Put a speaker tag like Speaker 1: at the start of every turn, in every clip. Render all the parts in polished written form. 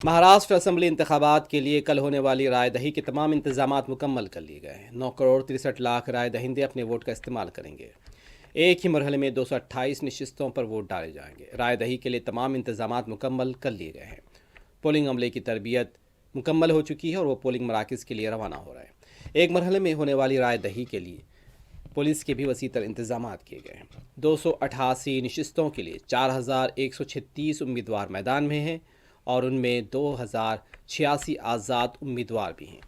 Speaker 1: Maharashtra assembly इंतखाबात के लिए कल होने वाली राय दही के तमाम इंतजामात मुकम्मल कर लिए गए हैं। 9 करोड़ 63 लाख राय दहिंदे अपने वोट का इस्तेमाल करेंगे। एक ही मरहले में 228 नशिस्तों पर वोट डाले जाएंगे। राय दही के लिए तमाम इंतजामात मुकम्मल कर लिए गए हैं। पोलिंग अमले की तरबियत मुकम्मल हो चुकी है और वो पोलिंग मराकज़ के लिए रवाना हो रहे हैं। एक मरहले में होने वाली राय दही के लिए पुलिस के भी वसीतर इंतजाम किए गए हैं। 288 नशिस्तों के लिए 4136 उम्मीदवार मैदान में हैं और उनमें 2086 आज़ाद उम्मीदवार भी हैं।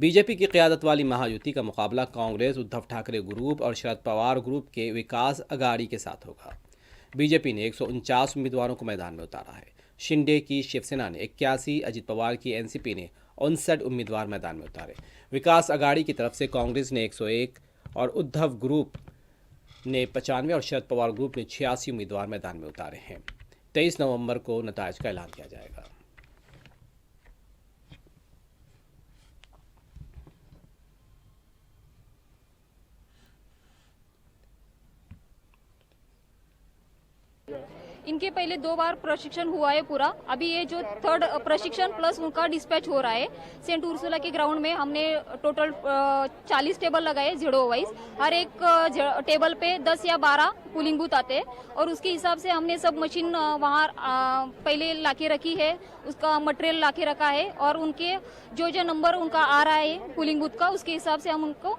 Speaker 1: बीजेपी की क़यादत वाली महायुति का मुकाबला कांग्रेस, उद्धव ठाकरे ग्रुप और शरद पवार ग्रुप के विकास अघाड़ी के साथ होगा। बीजेपी ने 149 उम्मीदवारों को मैदान में उतारा है। शिंदे की शिवसेना ने 81, अजित पवार की एनसीपी ने 59 उम्मीदवार मैदान में उतारे। विकास अघाड़ी की तरफ से कांग्रेस ने 101 और उद्धव ग्रुप ने 95 और शरद पवार ग्रुप ने 86 उम्मीदवार मैदान में उतारे हैं। 23 नवंबर को नताइज का ऐलान किया जाएगा।
Speaker 2: इनके पहले 2 बार प्रशिक्षण हुआ है पूरा। अभी ये जो थर्ड प्रशिक्षण प्लस उनका डिस्पैच हो रहा है। सेंट उर्सुला के ग्राउंड में हमने टोटल 40 टेबल लगाए जीरो वाइज। हर एक टेबल पे 10 या 12 पोलिंग बूथ आते हैं और उसके हिसाब से हमने सब मशीन वहाँ पहले लाके रखी है, उसका मटेरियल लाके रखा है और उनके जो नंबर उनका आ रहा है पोलिंग बूथ का, उसके हिसाब से हम उनको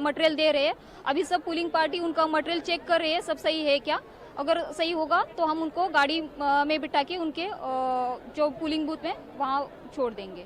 Speaker 2: मटेरियल दे रहे हैं। अभी सब पोलिंग पार्टी उनका मटेरियल चेक कर रहे हैं, सब सही है क्या। अगर सही होगा तो हम उनको गाड़ी में बिठा के उनके जो पोलिंग बूथ में वहाँ छोड़ देंगे।